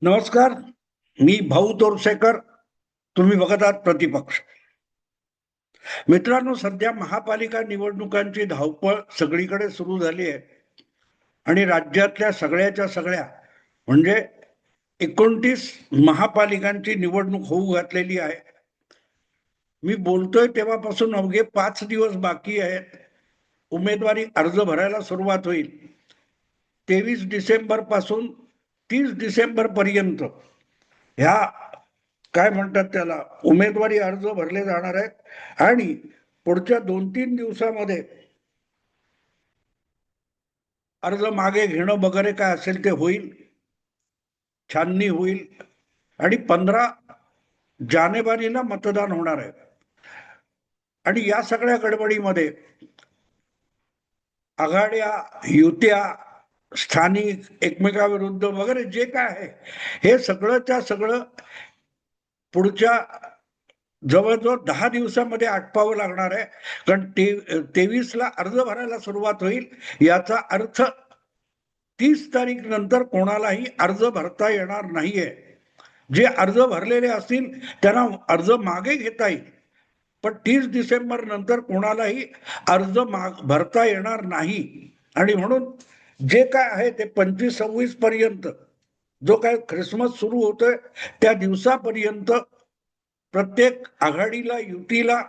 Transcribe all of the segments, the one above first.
नमस्कार. मी भाऊ तोरसेकर. तुम्ही बघत आहात प्रतिपक्ष. मित्रांनो, सध्या महापालिका निवडणुकांची धावपळ सगळीकडे सुरू झाली आहे आणि राज्यातल्या सगळ्याच्या सगळ्या म्हणजे 29 महापालिकांची निवडणूक होऊ घातलेली आहे. मी बोलतोय तेव्हापासून अवघे 5 दिवस बाकी आहेत. उमेदवारी अर्ज भरायला सुरुवात होईल. 23 डिसेंबर पासून 30 डिसेंबर पर्यंत ह्या काय म्हणतात त्याला उमेदवारी अर्ज भरले जाणार आहेत आणि पुढच्या 2-3 दिवसामध्ये अर्ज मागे घेणं वगैरे काय असेल ते होईल, छाननी होईल आणि 15 जानेवारीला मतदान होणार आहे. आणि या सगळ्या गडबडीमध्ये आघाड्या, युत्या, स्थानिक, एकमेकाविरुद्ध वगैरे जे काय आहे हे सगळंच्या सगळं पुढच्या जवळजवळ 10 दिवसामध्ये आटपावं लागणार आहे. कारण 23ला अर्ज भरायला सुरुवात होईल. याचा अर्थ 30 तारीख नंतर कोणालाही अर्ज भरता येणार नाहीये. जे अर्ज भरलेले असतील त्यांना अर्ज मागे घेता येईल, पण 30 डिसेंबर नंतर कोणालाही अर्ज भरता येणार नाही. आणि म्हणून जे काय आहे ते 25-26 पर्यंत जो काय ख्रिसमस सुरू होतोय त्या दिवसापर्यंत प्रत्येक आघाडीला, युतीला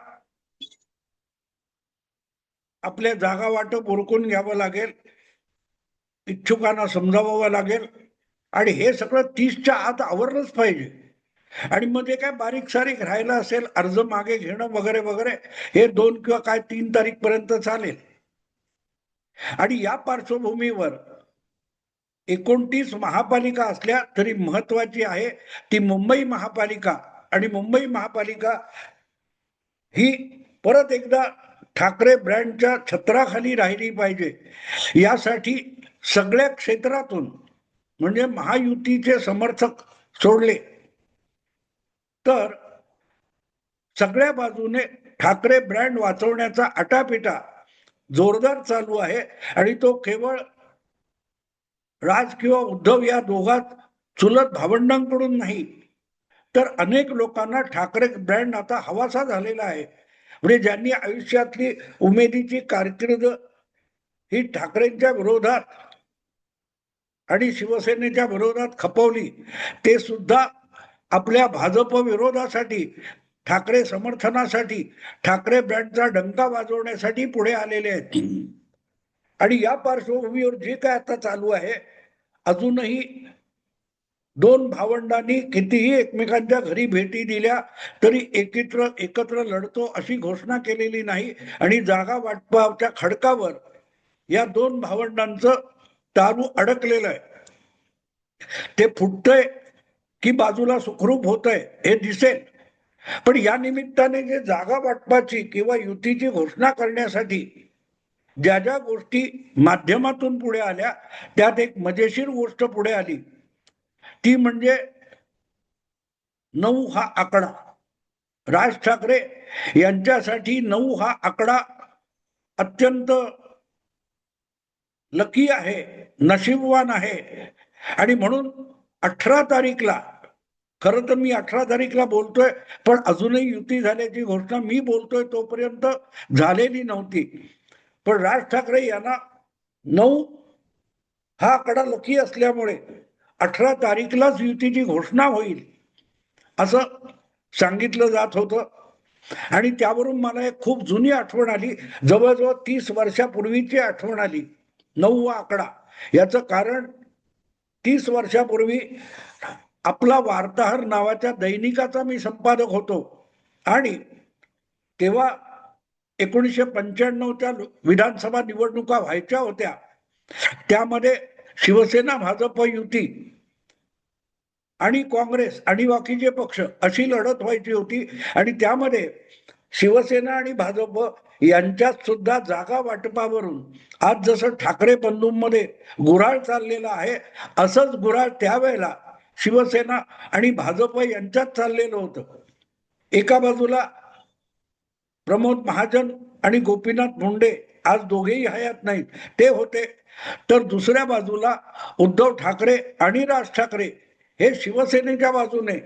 आपल्या जागा वाटप उरकून घ्यावं लागेल, इच्छुकांना समजावावं लागेल आणि हे सगळं 30च्या आत आवरलंच पाहिजे. आणि मग जे काय बारीक सारीक राहिलं असेल अर्ज मागे घेणं वगैरे वगैरे हे 2 किंवा काय 3 तारीख पर्यंत चालेल. आणि या पार्श्वभूमीवर 29 महापालिका असल्या तरी महत्वाची आहे ती मुंबई महापालिका. आणि मुंबई महापालिका ही परत एकदा ठाकरे ब्रँडच्या छत्राखाली राहिली पाहिजे. यासाठी सगळ्या क्षेत्रातून म्हणजे महायुतीचे समर्थक सोडले तर सगळ्या बाजूने ठाकरे ब्रँड वाचवण्याचा आटापिटा जोरदार चालू आहे. आणि तो केवळ राज किंवा उद्धव या दोघात चुलत भावंडांकडून नाही तर अनेक लोकांना ठाकरे ब्रँड आता हवासा झालेला आहे. म्हणजे ज्यांनी आयुष्यातली उमेदीची कारकीर्द ही ठाकरेंच्या विरोधात आणि शिवसेनेच्या विरोधात खपवली ते सुद्धा आपल्या भाजप विरोधासाठी, ठाकरे समर्थनासाठी, ठाकरे ब्रँडचा डंका वाजवण्यासाठी पुढे आलेले आहेत. आणि या पार्श्वभूमीवर जे काय आता चालू आहे, अजूनही 2 भावंडांनी कितीही एकमेकांच्या घरी भेटी दिल्या तरी एकत्र लढतो अशी घोषणा केलेली नाही. आणि जागा वाटपाच्या खडकावर या 2 भावंडांचं दारू अडकलेलं आहे. ते फुटतंय की बाजूला सुखरूप होतंय हे दिसेल. पण या निमित्ताने जे जागा वाटपाची किंवा युतीची घोषणा करण्यासाठी ज्या ज्या गोष्टी माध्यमातून पुढे आल्या त्यात एक मजेशीर गोष्ट पुढे आली ती म्हणजे 9 हा आकडा. राज ठाकरे यांच्यासाठी 9 हा आकडा अत्यंत लकी आहे, नशीबवान आहे. आणि म्हणून 18 तारीखला, खरं तर मी 18 तारीखला बोलतोय पण अजूनही युती झाल्याची घोषणा मी बोलतोय तोपर्यंत झालेली नव्हती. पण राज ठाकरे यांना 9 हा आकडा लकी असल्यामुळे 18 तारीखलाच युतीची घोषणा होईल असं सांगितलं जात होतं. आणि त्यावरून मला एक खूप जुनी आठवण आली, जवळजवळ 30 वर्षापूर्वीची आठवण आली. 9 हा आकडा याचं कारण 30 वर्षापूर्वी आपला वार्ताहर नावाच्या दैनिकाचा मी संपादक होतो आणि तेव्हा 1995च्या विधानसभा निवडणुका व्हायच्या होत्या. त्यामध्ये शिवसेना, भाजप युती आणि काँग्रेस आणि बाकीचे पक्ष अशी लढत व्हायची होती. आणि त्यामध्ये शिवसेना आणि भाजप यांच्यात सुद्धा जागा वाटपावरून आज जसं ठाकरे बंधूंमध्ये गुऱ्हाळ चाललेला आहे असंच गुऱ्हाळ त्यावेळेला शिवसेना आणि भाजप यांच्यात चाललेलं होतं. एका बाजूला प्रमोद महाजन आणि गोपीनाथ मुंडे आज दोघेही हयात नाहीत ते होते, तर दुसऱ्या बाजूला उद्धव ठाकरे आणि राज ठाकरे हे शिवसेनेच्या बाजूने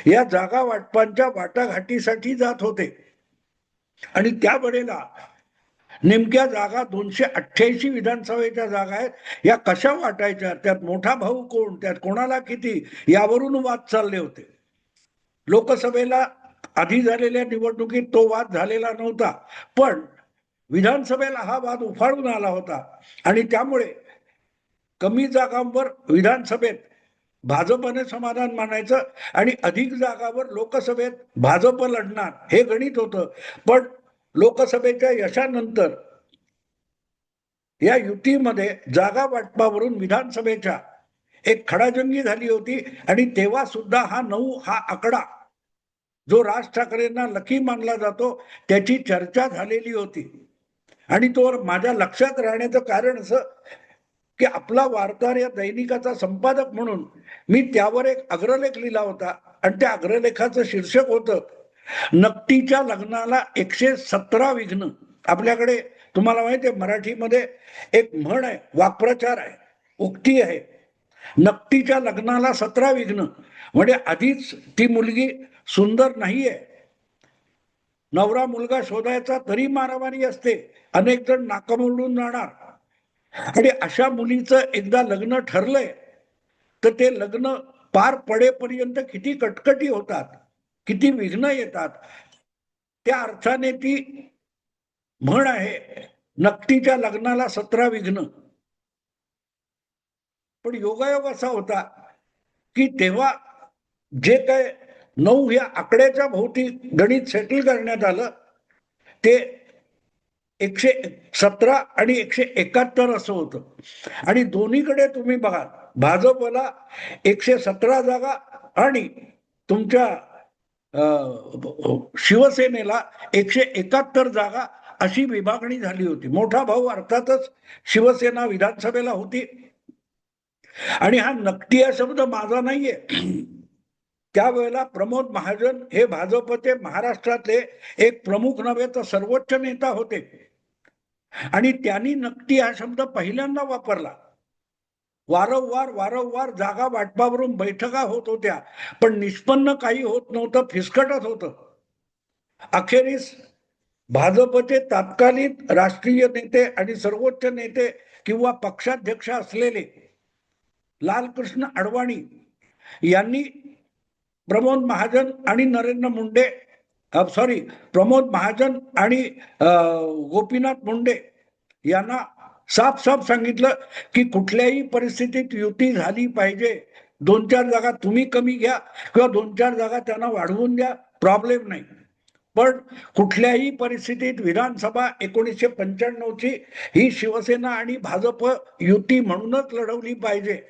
या जागा वाटपांच्या वाटाघाटीसाठी जात होते. आणि त्यावेळेला नेमक्या जागा 288 विधानसभेच्या जागा आहेत, या कशा वाटायच्या, त्यात मोठा भाऊ कोण, त्यात कोणाला किती, यावरून वाद चालले होते. लोकसभेला आधी झालेल्या निवडणुकीत तो वाद झालेला नव्हता, पण विधानसभेला हा वाद उफाळून आला होता. आणि त्यामुळे कमी जागांवर विधानसभेत भाजपने समाधान मानायचं आणि अधिक जागावर लोकसभेत भाजप लढणार, हे गणित होतं. पण लोकसभेच्या यशानंतर या युतीमध्ये जागा वाटपावरून विधानसभेच्या एक खडाजंगी झाली होती. आणि तेव्हा सुद्धा हा 9 हा आकडा जो राज ठाकरेंना लकी मानला जातो, त्याची चर्चा झालेली होती. आणि तो माझ्या लक्षात राहण्याचं कारण असं की आपला वार्ताहर या दैनिकाचा संपादक म्हणून मी त्यावर एक अग्रलेख लिहिला होता. आणि त्या अग्रलेखाचं शीर्षक होतं, नकटीच्या लग्नाला 117 विघ्न. आपल्याकडे तुम्हाला माहिती आहे, मराठीमध्ये एक म्हण आहे, वाक्प्रचार आहे, उक्ती आहे, नकटीच्या लग्नाला 17 विघ्न. म्हणजे आधीच ती मुलगी सुंदर नाहीये, नवरा मुलगा शोधायचा तरी मारामारी असते, अनेक जण नाकामोडून जाणार. आणि अशा मुलीचं एकदा लग्न ठरलंय तर ते लग्न पार पडेपर्यंत किती कटकटी होतात, किती विघ्न येतात. त्या अर्थाने ती म्हण आहे, नकटीच्या लग्नाला 17 विघ्न. पण योगायोग असा होता की तेव्हा जे काय 9 या आकड्याच्या भोवती गणित सेटल करण्यात आलं, ते 117 आणि 171 असं होतं. आणि दोन्हीकडे तुम्ही बघा, भाजपला 117 जागा आणि तुमच्या शिवसेनेला 171 जागा अशी विभागणी झाली होती. मोठा भाऊ अर्थातच शिवसेना विधानसभेला होती. आणि हा नकटी हा शब्द माझा नाहीये. त्यावेळेला प्रमोद महाजन हे भाजपचे महाराष्ट्रातले एक प्रमुख नव्हे तर सर्वोच्च नेता होते. आणि त्यांनी नकटी हा शब्द पहिल्यांदा वापरला. वारंवार जागा वाटपावरून बैठका होत होत्या, पण निष्पन्न काही होत नव्हतं, फिसकटत होतं. अखेरीस भाजपचे तत्कालीन राष्ट्रीय नेते आणि सर्वोच्च नेते किंवा पक्षाध्यक्ष असलेले लालकृष्ण अडवाणी यांनी प्रमोद महाजन आणि नरेंद्र मुंडे प्रमोद महाजन आणि गोपीनाथ मुंडे यांना साफ सांगितलं की कुठल्याही परिस्थितीत युती झाली पाहिजे. 2-4 जागा तुम्ही कमी घ्या किंवा 2-4 जागा त्यांना वाढवून द्या, प्रॉब्लेम नाही, पण कुठल्याही परिस्थितीत विधानसभा 1995ची ही शिवसेना आणि भाजप युती म्हणूनच लढवली पाहिजे.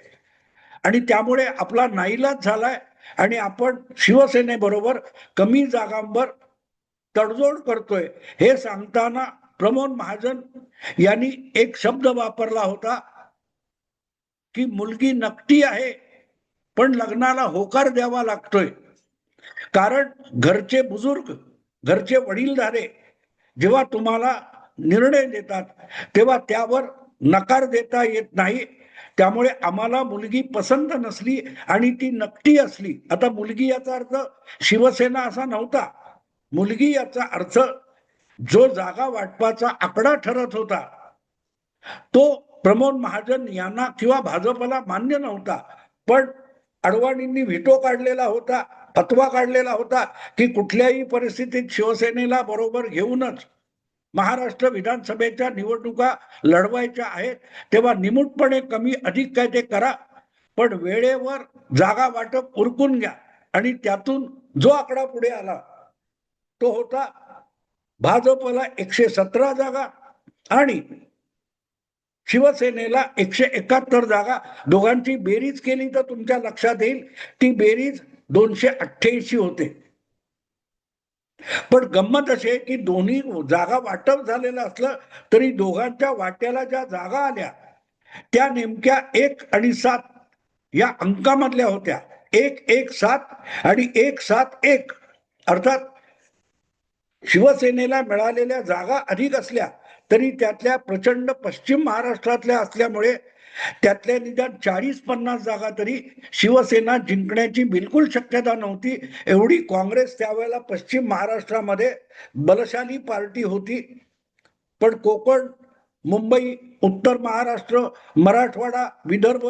आणि त्यामुळे आपला नाईलाज झालाय आणि आपण शिवसेनेबरोबर कमी जागांवर तडजोड करतोय. हे सांगताना प्रमोद महाजन यांनी एक शब्द वापरला होता की मुलगी नकटी आहे पण लग्नाला होकार द्यावा लागतोय. कारण घरचे बुजुर्ग, घरचे वडीलधारे जेव्हा तुम्हाला निर्णय देतात तेव्हा त्यावर नकार देता येत नाही. त्यामुळे आम्हाला मुलगी पसंत नसली आणि ती नकटी असली, आता मुलगी याचा अर्थ शिवसेना असा नव्हता, मुलगी याचा अर्थ जो जागा वाटपाचा आकडा ठरत होता तो प्रमोद महाजन यांना किंवा भाजपला मान्य नव्हता. पण अडवाणींनी व्हिटो काढलेला होता, फतवा काढलेला होता की कुठल्याही परिस्थितीत शिवसेनेला बरोबर घेऊनच महाराष्ट्र विधानसभेच्या निवडणुका लढवायच्या आहेत, तेव्हा निमूटपणे कमी अधिक काय ते करा, पण वेळेवर जागा वाटप उरकून घ्या. आणि त्यातून जो आकडा पुढे आला तो होता भाजपला 117 जागा आणि शिवसेनेला 171 जागा. दोघांची बेरीज केली तर तुमच्या लक्षात येईल ती बेरीज 288 होते. पण गंमत अशी आहे की दोन्ही जागा वाटप झालेलं असलं तरी दोघांच्या वाट्याला ज्या जागा आल्या त्या नेमक्या 1 आणि 7 या अंकामधल्या होत्या. 117 आणि 171. अर्थात शिवसेनेला मिळालेल्या जागा अधिक असल्या तरी त्यातल्या प्रचंड पश्चिम महाराष्ट्रातल्या असल्यामुळे त्यातल्या निदान 40-50 जागा तरी शिवसेना जिंकण्याची बिलकुल शक्यता नव्हती. एवढी काँग्रेस त्यावेळेला पश्चिम महाराष्ट्रामध्ये बलशाली पार्टी होती. पण कोकण, मुंबई, उत्तर महाराष्ट्र, मराठवाडा, विदर्भ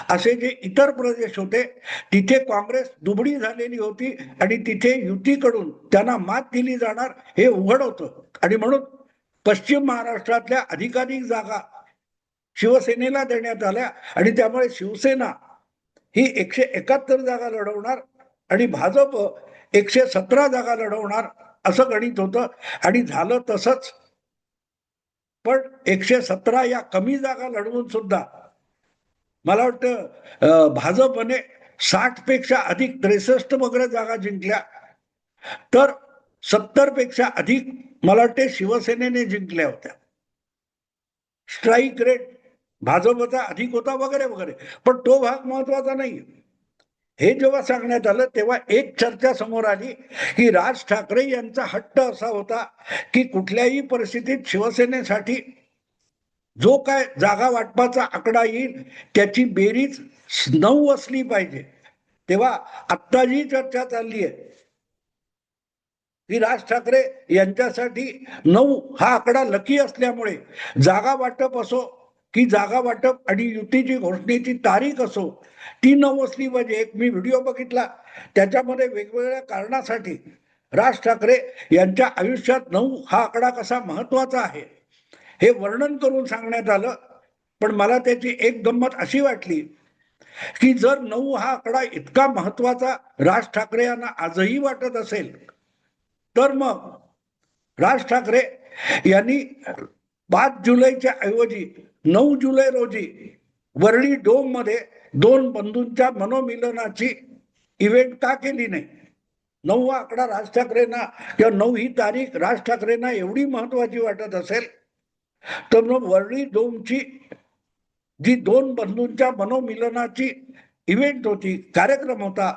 असे जे इतर प्रदेश होते तिथे काँग्रेस दुबळी झालेली होती आणि तिथे युतीकडून त्यांना मात दिली जाणार हे उघड होतं. आणि म्हणून पश्चिम महाराष्ट्रातल्या अधिकाधिक जागा शिवसेनेला देण्यात आल्या आणि त्यामुळे शिवसेना ही 171 जागा लढवणार आणि भाजप 117 जागा लढवणार असं गणित होतं आणि झालं तसंच. पण 117 या कमी जागा लढवून सुद्धा मला वाटतं भाजपने 60 पेक्षा अधिक 63 वगैरे जागा जिंकल्या, तर 70 पेक्षा अधिक मला वाटते शिवसेनेने जिंकल्या होत्या. स्ट्राईक रेट भाजपचा अधिक होता वगैरे वगैरे, पण तो भाग महत्वाचा नाही. हे जेव्हा सांगण्यात आलं तेव्हा एक चर्चा समोर आली की राज ठाकरे यांचा हट्ट असा होता की कुठल्याही परिस्थितीत शिवसेनेसाठी जो काय जागा वाटपाचा आकडा येईल त्याची बेरीज 9 असली पाहिजे. तेव्हा आत्ता जी चर्चा चालली आहे की राज ठाकरे यांच्यासाठी 9 हा आकडा लकी असल्यामुळे जागा वाटप असो की जागा वाटप आणि युतीची घोषणेची तारीख असो ती 9 असली पाहिजे. एक मी व्हिडिओ बघितला त्याच्यामध्ये वेगवेगळ्या कारणासाठी राज ठाकरे यांच्या आयुष्यात 9 हा आकडा कसा महत्वाचा आहे हे वर्णन करून सांगण्यात आलं. पण मला त्याची एक गंमत अशी वाटली की जर 9 हा आकडा इतका महत्वाचा राज ठाकरे यांना आजही वाटत असेल तर मग राज ठाकरे यांनी 5 जुलैच्या ऐवजी 9 जुलै रोजी वरळी डोम मध्ये 2 बंधूंच्या मनोमिलनाची इव्हेंट का केली नाही. 9 हा आकडा राज ठाकरेंना किंवा 9 ही तारीख राज ठाकरेंना एवढी महत्वाची वाटत असेल तर मग वरळी डोमची जी 2 बंधूंच्या मनोमिलनाची इव्हेंट होती, कार्यक्रम होता,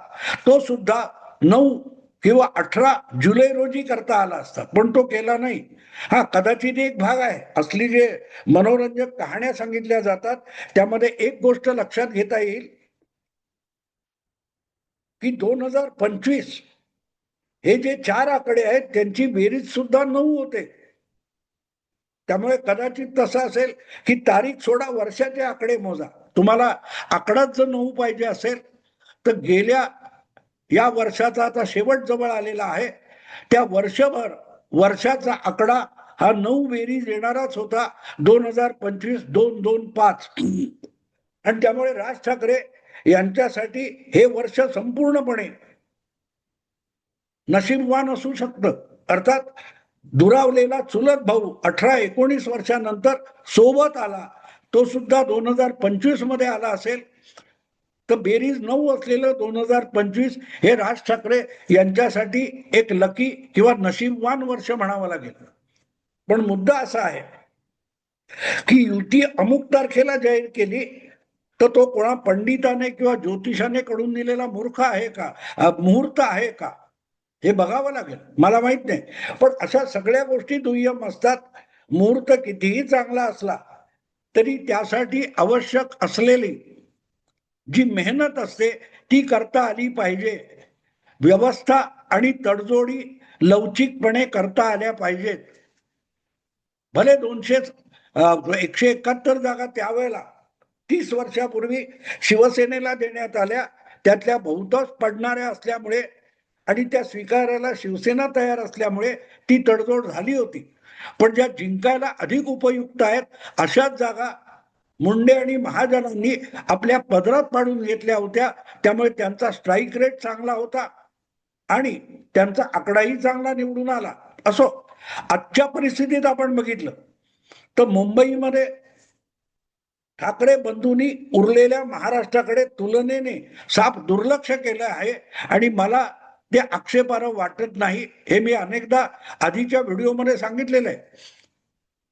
तो सुद्धा 9 किंवा 18 जुलै रोजी करता आला असता, पण तो केला नाही. हा कदाचित एक भाग आहे. असली जे मनोरंजक कहाण्या सांगितल्या जातात त्यामध्ये एक गोष्ट लक्षात घेता येईल की 2025 हे जे 4 आकडे आहेत त्यांची बेरीज सुद्धा 9 होते. त्यामुळे कदाचित तसं असेल की तारीख सोडा, वर्षाचे आकडे मोजा. तुम्हाला आकडाच जर 9 पाहिजे असेल तर गेल्या या वर्षाचा आता शेवट जवळ आलेला आहे त्या वर्षभर वर्षाचा आकडा हा 9 बेरीज येणाराच होता. 2025 225 आणि त्यामुळे राज ठाकरे यांच्यासाठी हे वर्ष संपूर्णपणे नशीबवान असू शकतं. अर्थात दुरावलेला चुलत भाऊ 18-19 वर्षानंतर सोबत आला, तो सुद्धा 2025 मध्ये आला असेल तर बेरीज 9 असलेलं 2025 हे राज ठाकरे यांच्यासाठी एक लकी किंवा नशीबवान वर्ष म्हणावं लागेल. पण मुद्दा असा आहे की युती अमुक तारखेला जाहीर केली तर तो कोणा पंडिताने किंवा ज्योतिषाने कडून दिलेला मूर्ख आहे का, मुहूर्त आहे का, हे बघावं लागेल. मला माहित नाही, पण अशा सगळ्या गोष्टी दुय्यम असतात. मुहूर्त कितीही चांगला असला तरी त्यासाठी आवश्यक असलेली जी मेहनत असते ती करता आली पाहिजे. व्यवस्था आणि तडजोडी लवचिकपणे करता आल्या पाहिजेत. भले 171 जागा त्यावेळेला 30 वर्षापूर्वी शिवसेनेला देण्यात आल्या, त्यातल्या बहुतांश पडणाऱ्या असल्यामुळे आणि त्या स्वीकारायला शिवसेना तयार असल्यामुळे ती तडजोड झाली होती. पण ज्या जिंकायला अधिक उपयुक्त आहेत अशाच जागा मुंडे आणि महाजनांनी आपल्या पदरात पाडून घेतल्या होत्या. त्यामुळे त्यांचा स्ट्राईक रेट चांगला होता आणि त्यांचा आकडाही चांगला निवडून आला. असो, आजच्या परिस्थितीत आपण बघितलं तर मुंबईमध्ये ठाकरे बंधूंनी उरलेल्या महाराष्ट्राकडे तुलनेने साफ दुर्लक्ष केलं आहे आणि मला ते आक्षेपार्ह वाटत नाही. हे मी अनेकदा आधीच्या व्हिडिओमध्ये सांगितलेलं आहे.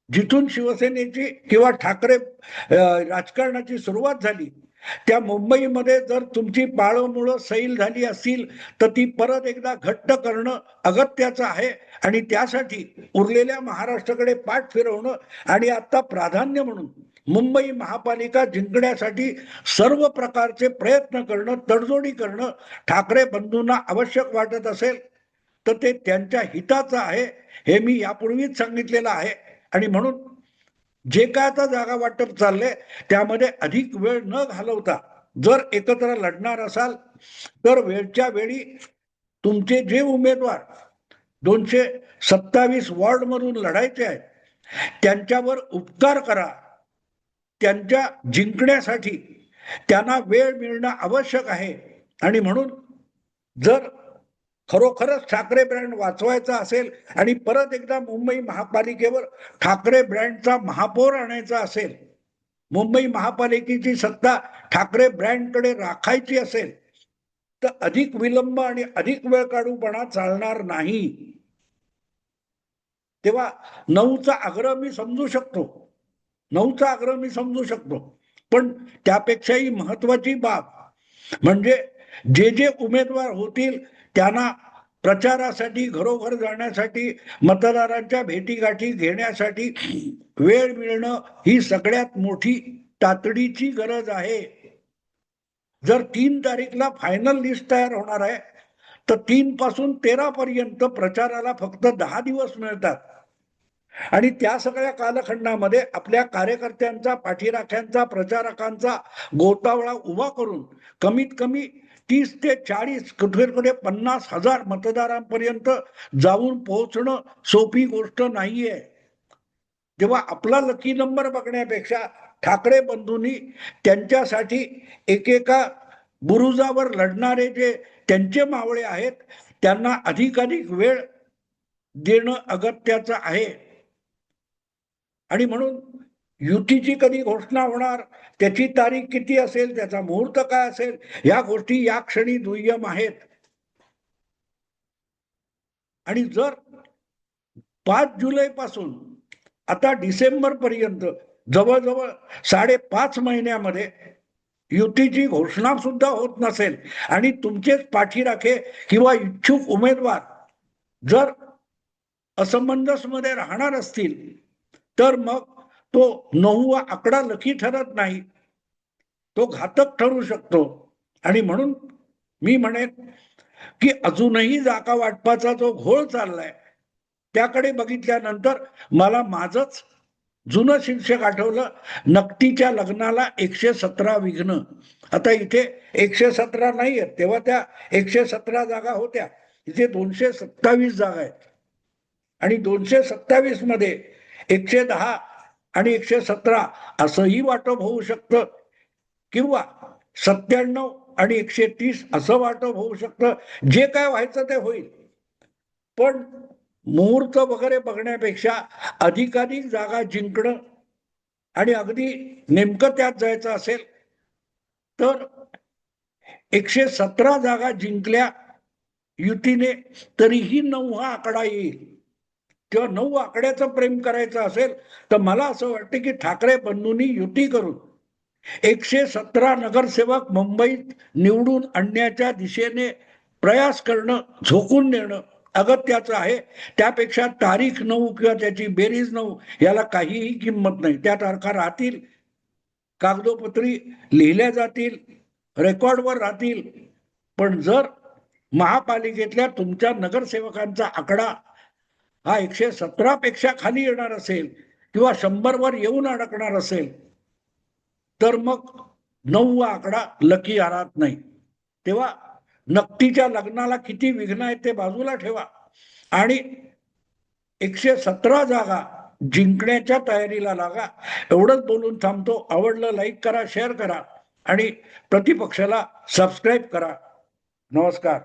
जिथून शिवसेनेची किंवा ठाकरे राजकारणाची सुरुवात झाली त्या मुंबईमध्ये जर तुमची पाळंमुळं सैल झाली असतील तर ती परत एकदा घट्ट करणं अगत्याचं आहे आणि त्यासाठी उरलेल्या महाराष्ट्राकडे पाठ फिरवणं आणि आता प्राधान्य म्हणून मुंबई महापालिका जिंकण्यासाठी सर्व प्रकारचे प्रयत्न करणं, तडजोडी करणं ठाकरे बंधूंना आवश्यक वाटत असेल तर ते त्यांच्या हिताचं आहे, हे मी यापूर्वीच सांगितलेलं आहे. आणि म्हणून जे काय आता जागा वाटप चाललंय त्यामध्ये अधिक वेळ न घालवता जर एकत्र लढणार असाल तर वेळच्या वेळी तुमचे जे उमेदवार 227 वॉर्ड मधून लढायचे आहेत त्यांच्यावर उपकार करा. त्यांच्या जिंकण्यासाठी त्यांना वेळ मिळणं आवश्यक आहे. आणि म्हणून जर खरोखरच ठाकरे ब्रँड वाचवायचा असेल आणि परत एकदा मुंबई महापालिकेवर ठाकरे ब्रँडचा महापौर आणायचा असेल, मुंबई महापालिकेची सत्ता ठाकरे ब्रँडकडे राखायची असेल तर अधिक विलंब आणि अधिक वेळ काढूपणा चालणार नाही. तेव्हा 9चा आग्रह मी समजू शकतो, 9चा आग्रह मी समजू शकतो, पण त्यापेक्षाही महत्वाची बाब म्हणजे जे जे उमेदवार होतील त्यांना प्रचारासाठी, घरोघर जाण्यासाठी, मतदारांच्या भेटीगाठी घेण्यासाठी वेळ मिळणं ही सगळ्यात मोठी तातडीची गरज आहे. जर 3 तारीखला फायनल लिस्ट तयार होणार आहे तर 3 पासून 13 पर्यंत प्रचाराला फक्त 10 दिवस मिळतात. आणि त्या सगळ्या कालखंडामध्ये आपल्या कार्यकर्त्यांचा, पाठीराख्यांचा, प्रचारकांचा गोतावळा उभा करून कमीत कमी 30 ते 40 कुठे 50,000 मतदारांपर्यंत जाऊन पोहोचणं सोपी गोष्ट नाहीये. जेव्हा आपला लकी नंबर बघण्यापेक्षा ठाकरे बंधूंनी त्यांच्यासाठी एकेका बुरुजावर लढणारे जे त्यांचे मावळे आहेत त्यांना अधिकाधिक वेळ देणं अगत्याचं आहे. आणि म्हणून युतीची कधी घोषणा होणार, त्याची तारीख किती असेल, त्याचा मुहूर्त काय असेल, या गोष्टी या क्षणी दुय्यम आहेत. आणि जर 5 जुलै पासून आता डिसेंबर पर्यंत जवळजवळ 5.5 महिन्यामध्ये युतीची घोषणा सुद्धा होत नसेल आणि तुमचेच पाठीराखे किंवा इच्छुक उमेदवार जर असमंजस मध्ये राहणार असतील तर मग तो 9वा आकडा लकी ठरत नाही, तो घातक ठरू शकतो. आणि म्हणून मी म्हणेन की अजूनही जागा वाटपाचा जो घोळ चाललाय त्याकडे बघितल्यानंतर मला माझंच जुनं शीर्षक आठवलं, नकटीच्या लग्नाला 117 विघ्न. आता इथे 117 नाही आहेत, तेव्हा त्या 117 जागा होत्या, इथे 227 जागा आहेत. आणि 227 मध्ये 110 आणि 117 असंही वाटप होऊ शकतं किंवा 97 आणि 130 असं वाटप होऊ शकतं. जे काय व्हायचं ते होईल, पण मुहूर्त वगैरे बघण्यापेक्षा अधिकाधिक जागा जिंकणं आणि अगदी नेमकं त्यात जायचं असेल तर 117 जागा जिंकल्या युतीने तरीही 9 हा आकडा येईल. किंवा 9 आकड्याचं प्रेम करायचं असेल तर मला असं वाटतं की ठाकरे बंधूंनी युती करून 117 नगरसेवक मुंबईत निवडून आणण्याच्या दिशेने प्रयास करणं, झोकून देणं अगत्याचं आहे. त्यापेक्षा तारीख 9 किंवा त्याची बेरीज 9 याला काहीही किंमत नाही. त्या तारखा राहतील, कागदोपत्री लिहिल्या जातील, रेकॉर्डवर राहतील, पण जर महापालिकेतल्या तुमच्या नगरसेवकांचा आकडा हा 117 पेक्षा खाली येणार असेल किंवा 100 वर येऊन अडकणार असेल तर मग 9वा आकडा लकी राहत नाही. तेव्हा नकटीच्या लग्नाला किती विघ्न आहेत ते बाजूला ठेवा आणि 117 जागा जिंकण्याच्या तयारीला लागा. एवढंच बोलून थांबतो. आवडलं लाईक करा, शेअर करा आणि प्रतिपक्षाला सबस्क्राईब करा. नमस्कार.